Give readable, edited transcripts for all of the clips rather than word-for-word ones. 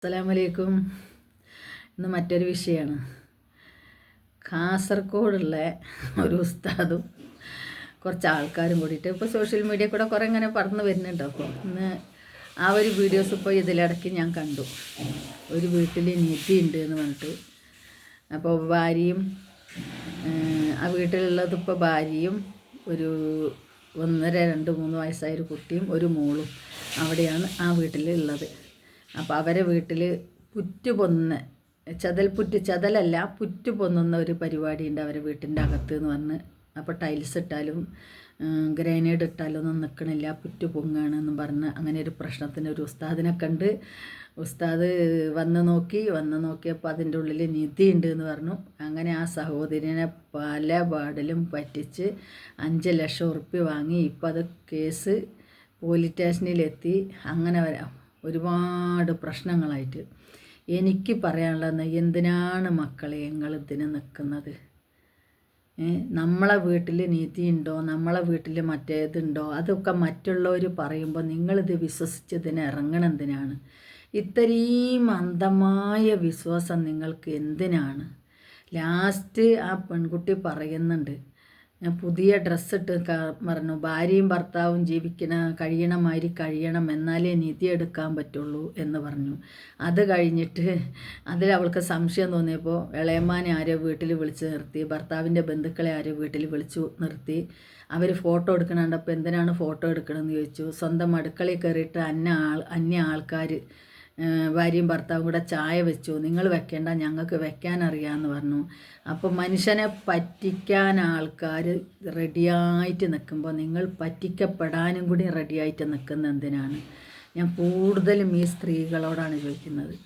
അസ്സലാമലൈക്കും. ഇന്ന് മറ്റൊരു വിഷയമാണ്. കാസർഗോഡുള്ള ഒരു ഉസ്താദും കുറച്ച് ആൾക്കാരും കൂടിയിട്ട് ഇപ്പോൾ സോഷ്യൽ മീഡിയ കൂടെ കുറേ ഇങ്ങനെ പറന്ന് വരുന്നുണ്ട്. അപ്പോൾ ഇന്ന് ആ ഒരു വീഡിയോസ് ഇപ്പോൾ ഇതിലിടയ്ക്ക് ഞാൻ കണ്ടു. ഒരു വീട്ടിൽ നിധി ഉണ്ട് എന്ന് പറഞ്ഞിട്ട്. അപ്പോൾ ഭാര്യയും ആ വീട്ടിലുള്ളത് ഇപ്പോൾ ഭാര്യയും ഒരു 1.5, 2, 3 വയസ്സായൊരു കുട്ടിയും ഒരു മോളും അവിടെയാണ് ആ വീട്ടിലുള്ളത്. അപ്പോൾ അവരെ വീട്ടിൽ പുറ്റ് പൊന്നുന്ന ചതലല്ല പുറ്റ് പൊന്നുന്ന ഒരു പരിപാടി ഉണ്ട് അവരെ വീട്ടിൻ്റെ അകത്ത് എന്ന് പറഞ്ഞ്. അപ്പോൾ ടൈൽസ് ഇട്ടാലും ഗ്രാനൈഡ് ഇട്ടാലും ഒന്നും നിൽക്കണില്ല, പുറ്റ് പൊങ്ങാണെന്നും പറഞ്ഞ് അങ്ങനെ ഒരു പ്രശ്നത്തിന് ഒരു ഉസ്താദിനെ കണ്ട് ഉസ്താദ് വന്ന് നോക്കിയപ്പോൾ അതിൻ്റെ ഉള്ളിൽ നിധി ഉണ്ട് എന്ന് പറഞ്ഞു. അങ്ങനെ ആ സഹോദരനെ പല പാടിലും പറ്റിച്ച് 5 ലക്ഷം ഉറുപ്പ്യ വാങ്ങി. ഇപ്പം അത് കേസ് പോലീസ് സ്റ്റേഷനിലെത്തി. അങ്ങനെ ഒരുപാട് പ്രശ്നങ്ങളായിട്ട് എനിക്ക് പറയാനുള്ളത്, എന്തിനാണ് മക്കളെ നിങ്ങൾ ഇതിന് നിൽക്കുന്നത്? നമ്മളെ വീട്ടിൽ നീതിയുണ്ടോ, നമ്മളെ വീട്ടിൽ മറ്റേതുണ്ടോ, അതൊക്കെ മറ്റുള്ളവർ പറയുമ്പോൾ നിങ്ങളിത് വിശ്വസിച്ചതിന് ഇറങ്ങണം. എന്തിനാണ് ഇത്രയും അന്ധമായ വിശ്വാസം നിങ്ങൾക്ക്? എന്തിനാണ്? ലാസ്റ്റ് ആ പെൺകുട്ടി പറയുന്നുണ്ട്, ഞാൻ പുതിയ ഡ്രസ്സിട്ട് പറഞ്ഞു, ഭാര്യയും ഭർത്താവും കഴിയണമാതിരി കഴിയണം, എന്നാലേ നിധി എടുക്കാൻ പറ്റുള്ളൂ എന്ന് പറഞ്ഞു. അത് കഴിഞ്ഞിട്ട് അതിൽ അവൾക്ക് സംശയം തോന്നിയപ്പോൾ ഇളയമ്മാനെ ആരോ വീട്ടിൽ വിളിച്ച് നിർത്തി, ഭർത്താവിൻ്റെ ബന്ധുക്കളെ ആരോ വീട്ടിൽ വിളിച്ചു നിർത്തി. അവർ ഫോട്ടോ എടുക്കണുണ്ടപ്പോൾ എന്തിനാണ് ഫോട്ടോ എടുക്കണമെന്ന് ചോദിച്ചു. സ്വന്തം അടുക്കളയിൽ കയറിയിട്ട് അന്യ ആൾക്കാർ ഭാര്യയും ഭർത്താവും കൂടെ ചായ വെച്ചു, നിങ്ങൾ വെക്കേണ്ട, ഞങ്ങൾക്ക് വെക്കാൻ അറിയാമെന്ന് പറഞ്ഞു. അപ്പോൾ മനുഷ്യനെ പറ്റിക്കാൻ ആൾക്കാർ റെഡിയായിട്ട് നിൽക്കുമ്പോൾ നിങ്ങൾ പറ്റിക്കപ്പെടാനും കൂടി റെഡിയായിട്ട് നിൽക്കുന്ന എന്തിനാണ്? ഞാൻ കൂടുതലും ഈ സ്ത്രീകളോടാണ് ചോദിക്കുന്നത്.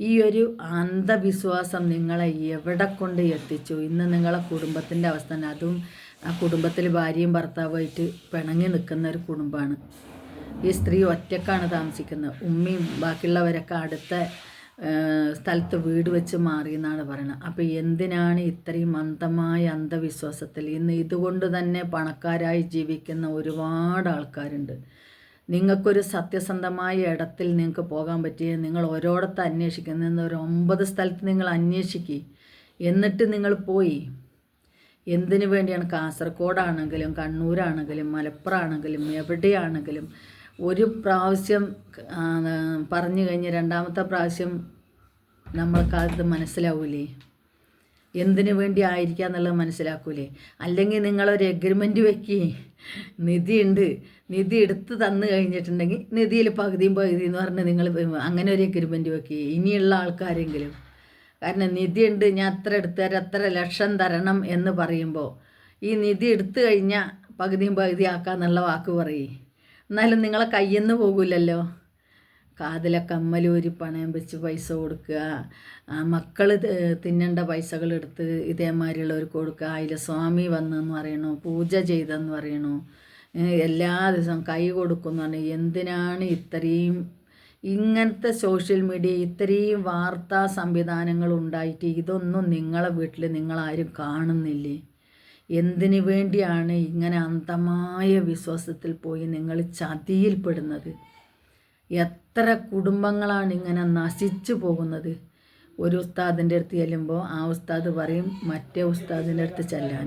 ഈ ഒരു അന്ധവിശ്വാസം നിങ്ങളെ എവിടെ കൊണ്ട് എത്തിച്ചു? ഇന്ന് നിങ്ങളെ കുടുംബത്തിൻ്റെ അവസ്ഥ, അതും ആ കുടുംബത്തിൽ ഭാര്യയും ഭർത്താവുമായിട്ട് പിണങ്ങി നിൽക്കുന്ന ഒരു കുടുംബമാണ്. ഈ സ്ത്രീ ഒറ്റക്കാണ് താമസിക്കുന്നത്. ഉമ്മയും ബാക്കിയുള്ളവരൊക്കെ അടുത്ത സ്ഥലത്ത് വീട് വെച്ച് മാറി എന്നാണ് പറയുന്നത്. അപ്പോൾ എന്തിനാണ് ഇത്രയും അന്ധമായ അന്ധവിശ്വാസത്തിൽ? ഇന്ന് ഇതുകൊണ്ട് തന്നെ പണക്കാരായി ജീവിക്കുന്ന ഒരുപാട് ആൾക്കാരുണ്ട്. നിങ്ങൾക്കൊരു സത്യസന്ധമായ ഇടത്തിൽ നിങ്ങൾക്ക് പോകാൻ പറ്റിയ നിങ്ങൾ ഓരോടത്ത് അന്വേഷിക്കുന്ന ഒരു 9 സ്ഥലത്ത് നിങ്ങൾ അന്വേഷിക്കുക. എന്നിട്ട് നിങ്ങൾ പോയി എന്തിനു വേണ്ടിയാണ്? കാസർഗോഡാണെങ്കിലും കണ്ണൂരാണെങ്കിലും മലപ്പുറമാണെങ്കിലും എവിടെയാണെങ്കിലും ഒരു പ്രാവശ്യം പറഞ്ഞു കഴിഞ്ഞ് രണ്ടാമത്തെ പ്രാവശ്യം നമ്മൾക്കത് മനസ്സിലാവൂലേ? എന്തിനു വേണ്ടി ആയിരിക്കുക എന്നുള്ളത് മനസ്സിലാക്കൂലേ? അല്ലെങ്കിൽ നിങ്ങളൊരു എഗ്രിമെൻ്റ് വെക്കി, നിധി എടുത്ത് തന്നു കഴിഞ്ഞിട്ടുണ്ടെങ്കിൽ നിധിയിൽ പകുതിയും എന്ന് പറഞ്ഞ് നിങ്ങൾ അങ്ങനെ ഒരു എഗ്രിമെൻ്റ് വെക്കി. ഇനിയുള്ള ആൾക്കാരെങ്കിലും, കാരണം നിധിയുണ്ട്, ഞാൻ അത്ര എടുത്തുതരാം, അത്ര ലക്ഷം തരണം എന്ന് പറയുമ്പോൾ ഈ നിധി എടുത്തു കഴിഞ്ഞാൽ പകുതിയും ആക്കാന്നുള്ള വാക്ക് പറയും. എന്നാലും നിങ്ങളെ കയ്യിൽ നിന്ന് പോകില്ലല്ലോ. കാതിലെ കമ്മലൂരി പണയം വെച്ച് പൈസ കൊടുക്കുക, മക്കൾ തിന്നേണ്ട പൈസകൾ എടുത്ത് ഇതേമാതിരിയുള്ളവർക്ക് കൊടുക്കുക, അതിൽ സ്വാമി വന്നെന്ന് പറയണു, പൂജ ചെയ്തെന്ന് പറയണു, എല്ലാ ദിവസവും കൈ കൊടുക്കുമെന്ന് പറഞ്ഞു. എന്തിനാണ് ഇത്രയും ഇങ്ങനത്തെ സോഷ്യൽ മീഡിയ ഇത്രയും വാർത്താ സംവിധാനങ്ങൾ ഉണ്ടായിട്ട് ഇതൊന്നും നിങ്ങളെ വീട്ടിൽ നിങ്ങളാരും കാണുന്നില്ലേ? എന്തിനു വേണ്ടിയാണ് ഇങ്ങനെ അന്ധമായ വിശ്വാസത്തിൽ പോയി നിങ്ങൾ ചതിയിൽപ്പെടുന്നത്? എത്ര കുടുംബങ്ങളാണ് ഇങ്ങനെ നശിച്ചു പോകുന്നത്? ഒരു ഉസ്താദിൻ്റെ അടുത്ത് ചെല്ലുമ്പോൾ ആ ഉസ്താദ് പറയും മറ്റേ ഉസ്താദിൻ്റെ അടുത്ത് ചെല്ലാൻ,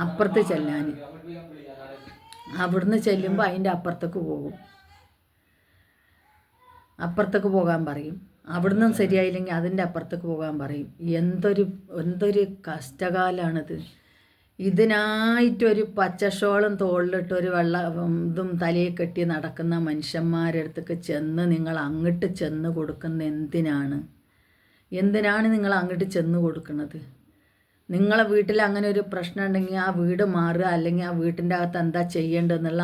അപ്പുറത്ത് ചെല്ലാൻ. അവിടുന്ന് ചെല്ലുമ്പോൾ അതിൻ്റെ അപ്പുറത്തേക്ക് പോകാൻ പറയും. അവിടുന്ന് ശരിയായില്ലെങ്കിൽ അതിൻ്റെ അപ്പുറത്തേക്ക് പോകാൻ പറയും. എന്തൊരു കഷ്ടകാലാണിത്. ഇതിനായിട്ടൊരു പച്ചഷോളും തോളിലിട്ട് ഒരു ഇതും തലയിൽ കെട്ടി നടക്കുന്ന മനുഷ്യന്മാരുടെ അടുത്തേക്ക് ചെന്ന് നിങ്ങൾ അങ്ങോട്ട് ചെന്ന് കൊടുക്കുന്ന എന്തിനാണ് നിങ്ങൾ അങ്ങോട്ട് ചെന്ന് കൊടുക്കുന്നത്? നിങ്ങളെ വീട്ടിൽ അങ്ങനെ ഒരു പ്രശ്നം ഉണ്ടെങ്കിൽ ആ വീട് മാറുക, അല്ലെങ്കിൽ ആ വീട്ടിൻ്റെ അകത്ത് എന്താ ചെയ്യേണ്ടതെന്നുള്ള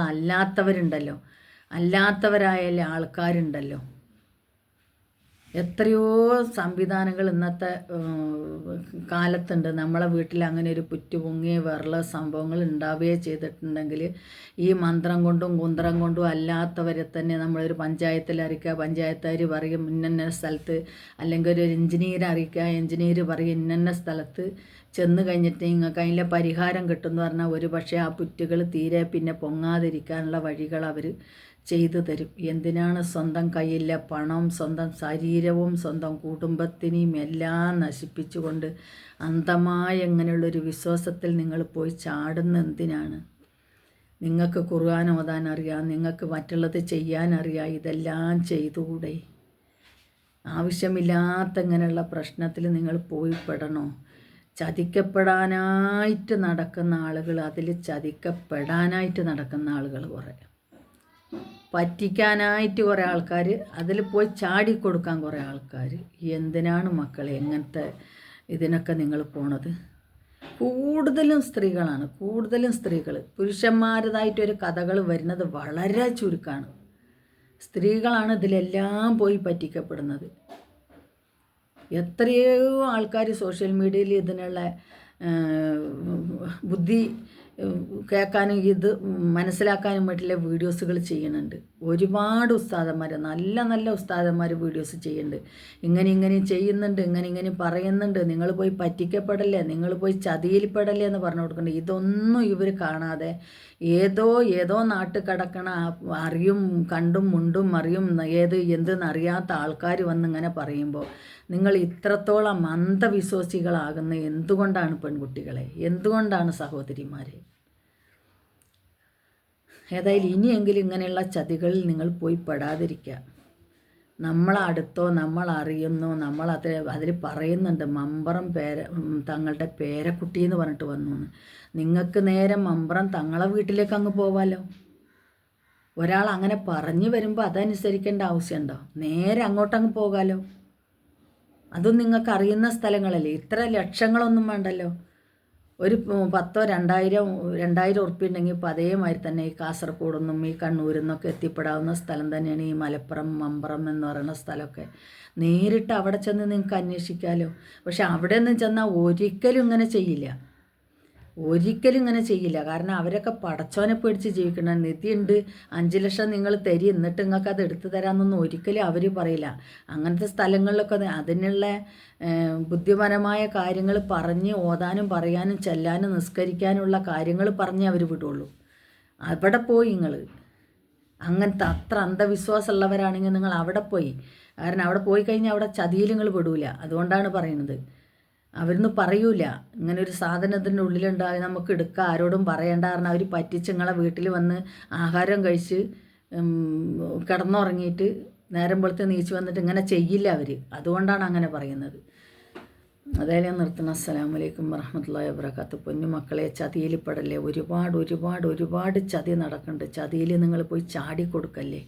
അല്ലാത്തവരായ ആൾക്കാരുണ്ടല്ലോ. എത്രയോ സംവിധാനങ്ങൾ ഇന്നത്തെ കാലത്തുണ്ട്. നമ്മളെ വീട്ടിൽ അങ്ങനെ ഒരു പുറ്റ് പൊങ്ങിയ വേറുള്ള സംഭവങ്ങൾ ഉണ്ടാവുകയോ ചെയ്തിട്ടുണ്ടെങ്കിൽ ഈ മന്ത്രം കൊണ്ടും കുന്ത്രം കൊണ്ടും അല്ലാത്തവരെ തന്നെ നമ്മളൊരു പഞ്ചായത്തിൽ അറിയിക്കുക, പഞ്ചായത്തുകാർ പറയും ഇന്ന സ്ഥലത്ത്, അല്ലെങ്കിൽ ഒരു എഞ്ചിനീയർ അറിയിക്കുക, എഞ്ചിനീയർ പറയും ഇന്ന സ്ഥലത്ത് ചെന്ന് കഴിഞ്ഞിട്ട് നിങ്ങൾക്ക് അതിൻ്റെ പരിഹാരം കിട്ടുമെന്ന് പറഞ്ഞാൽ ഒരു പക്ഷേ ആ പുറ്റുകൾ തീരെ പിന്നെ പൊങ്ങാതിരിക്കാനുള്ള വഴികൾ അവർ ചെയ്തു തരും. എന്തിനാണ് സ്വന്തം കയ്യിലെ പണം, സ്വന്തം ശരീരവും സ്വന്തം കുടുംബത്തിനെയും എല്ലാം നശിപ്പിച്ചുകൊണ്ട് അന്ധമായ എങ്ങനെയുള്ളൊരു വിശ്വാസത്തിൽ നിങ്ങൾ പോയി ചാടുന്ന എന്തിനാണ്? നിങ്ങൾക്ക് ഖുർആൻ ഓതാൻ അറിയാം, നിങ്ങൾക്ക് മറ്റുള്ളത് ചെയ്യാനറിയാം, ഇതെല്ലാം ചെയ്തുകൂടെ? ആവശ്യമില്ലാത്ത ഇങ്ങനെയുള്ള പ്രശ്നത്തിൽ നിങ്ങൾ പോയി പെടണോ? ചതിക്കപ്പെടാനായിട്ട് നടക്കുന്ന ആളുകൾ, അതിൽ ചതിക്കപ്പെടാനായിട്ട് നടക്കുന്ന ആളുകൾ കുറേ, പറ്റിക്കാനായിട്ട് കുറേ ആൾക്കാർ, അതിൽ പോയി ചാടിക്കൊടുക്കാൻ കുറേ ആൾക്കാർ. എന്തിനാണ് മക്കളെ എങ്ങനത്തെ ഇതിനൊക്കെ നിങ്ങൾ പോണത്? കൂടുതലും സ്ത്രീകളാണ്, കൂടുതലും സ്ത്രീകൾ. പുരുഷന്മാരുടേതായിട്ടൊരു കഥകൾ വരുന്നത് വളരെ ചുരുക്കമാണ്. സ്ത്രീകളാണ് ഇതിലെല്ലാം പോയി പറ്റിക്കപ്പെടുന്നത്. എത്രയോ ആൾക്കാർ സോഷ്യൽ മീഡിയയിൽ ഇതിനുള്ള ബുദ്ധി കേൾക്കാനും ഇത് മനസ്സിലാക്കാനും വേണ്ടിയുള്ള വീഡിയോസുകൾ ചെയ്യുന്നുണ്ട്. ഒരുപാട് ഉസ്താദന്മാർ, നല്ല നല്ല ഉസ്താദന്മാർ വീഡിയോസ് ചെയ്യുന്നുണ്ട്. ഇങ്ങനെ ചെയ്യുന്നുണ്ട്, ഇങ്ങനെ പറയുന്നുണ്ട്, നിങ്ങൾ പോയി പറ്റിക്കപ്പെടല്ലേ, നിങ്ങൾ പോയി ചതിയിൽപ്പെടല്ലേ എന്ന് പറഞ്ഞു കൊടുക്കുന്നുണ്ട്. ഇതൊന്നും ഇവർ കാണാതെ ഏതോ നാട്ടിൽ കിടക്കണ അറിയും കണ്ടും മുണ്ടും അറിയും എന്തെന്നറിയാത്ത ആൾക്കാർ വന്ന് ഇങ്ങനെ പറയുമ്പോൾ നിങ്ങൾ ഇത്രത്തോളം അന്ധവിശ്വാസികളാകുന്ന എന്തുകൊണ്ടാണ് പെൺകുട്ടികളെ? എന്തുകൊണ്ടാണ് സഹോദരിമാരെ? ഏതായാലും ഇനിയെങ്കിലും ഇങ്ങനെയുള്ള ചതികളിൽ നിങ്ങൾ പോയി പെടാതിരിക്കുക. നമ്മളടുത്തോ നമ്മളറിയുന്നോ അതിൽ പറയുന്നുണ്ട് മമ്പറം തങ്ങളുടെ പേരക്കുട്ടി എന്ന് പറഞ്ഞിട്ട് വന്നു. നിങ്ങൾക്ക് നേരെ മമ്പറം തങ്ങളെ വീട്ടിലേക്ക് അങ്ങ് പോവാലോ. ഒരാൾ അങ്ങനെ പറഞ്ഞു വരുമ്പോൾ അതനുസരിക്കേണ്ട ആവശ്യമുണ്ടോ? നേരെ അങ്ങോട്ടങ്ങ് പോകാലോ. അതും നിങ്ങൾക്ക് അറിയുന്ന സ്ഥലങ്ങളല്ലേ, ഇത്ര ലക്ഷങ്ങളൊന്നും വേണ്ടല്ലോ. ഒരു 10,000 2,000 ഉറുപ്പ്യ ഉണ്ടെങ്കിൽ ഇപ്പോൾ അതേമാതിരി തന്നെ ഈ കാസർഗോഡ് നിന്നും ഈ കണ്ണൂരിൽ നിന്നൊക്കെ എത്തിപ്പെടാവുന്ന സ്ഥലം തന്നെയാണ് ഈ മലപ്പുറം മമ്പറം എന്ന് പറയുന്ന സ്ഥലമൊക്കെ. നേരിട്ട് അവിടെ ചെന്ന് നിങ്ങൾക്ക് അന്വേഷിക്കാമല്ലോ. പക്ഷെ അവിടെ നിന്ന് ചെന്നാൽ ഒരിക്കലും ഇങ്ങനെ ചെയ്യില്ല. കാരണം അവരൊക്കെ പടച്ചോനെ പേടിച്ച് ജീവിക്കണം. നിധിയുണ്ട്, 5 ലക്ഷം നിങ്ങൾ തരി, എന്നിട്ട് നിങ്ങൾക്ക് അത് എടുത്തു തരാമെന്നൊന്നും ഒരിക്കലും അവർ പറയില്ല. അങ്ങനത്തെ സ്ഥലങ്ങളിലൊക്കെ അതിനുള്ള ബുദ്ധിപരമായ കാര്യങ്ങൾ പറഞ്ഞ് ഓതാനും പറയാനും ചെല്ലാനും നിസ്കരിക്കാനുള്ള കാര്യങ്ങൾ പറഞ്ഞേ അവർ വിടുള്ളൂ. അവിടെ പോയി നിങ്ങൾ അങ്ങനത്തെ അത്ര അന്ധവിശ്വാസമുള്ളവരാണെങ്കിൽ നിങ്ങൾ അവിടെ പോയി. കാരണം അവിടെ പോയി കഴിഞ്ഞാൽ അവിടെ ചതിയിൽ നിങ്ങൾ പെടൂല. അതുകൊണ്ടാണ് പറയുന്നത്. അവരൊന്നും പറയൂല ഇങ്ങനെ ഒരു സാധനത്തിൻ്റെ ഉള്ളിലുണ്ടായി നമുക്ക് എടുക്കാം, ആരോടും പറയണ്ട. കാരണം അവർ പറ്റിച്ച് നിങ്ങളെ വീട്ടിൽ വന്ന് ആഹാരം കഴിച്ച് കിടന്നുറങ്ങിയിട്ട് നേരം വെളുത്ത് നീച്ച് വന്നിട്ട് ഇങ്ങനെ ചെയ്യില്ല അവർ. അതുകൊണ്ടാണ് അങ്ങനെ പറയുന്നത്. അതായത് ഞാൻ നിർത്തണം. അസ്സലാമു അലൈക്കും വറഹ്മത്തുള്ളാഹി വബറകാതുഹു. പൊന്നു മക്കളെ, ചതിയിൽ പെടല്ലേ. ഒരുപാട് ചതി നടക്കുന്നുണ്ട്. ചതിയിൽ നിങ്ങൾ പോയി ചാടി കൊടുക്കല്ലേ.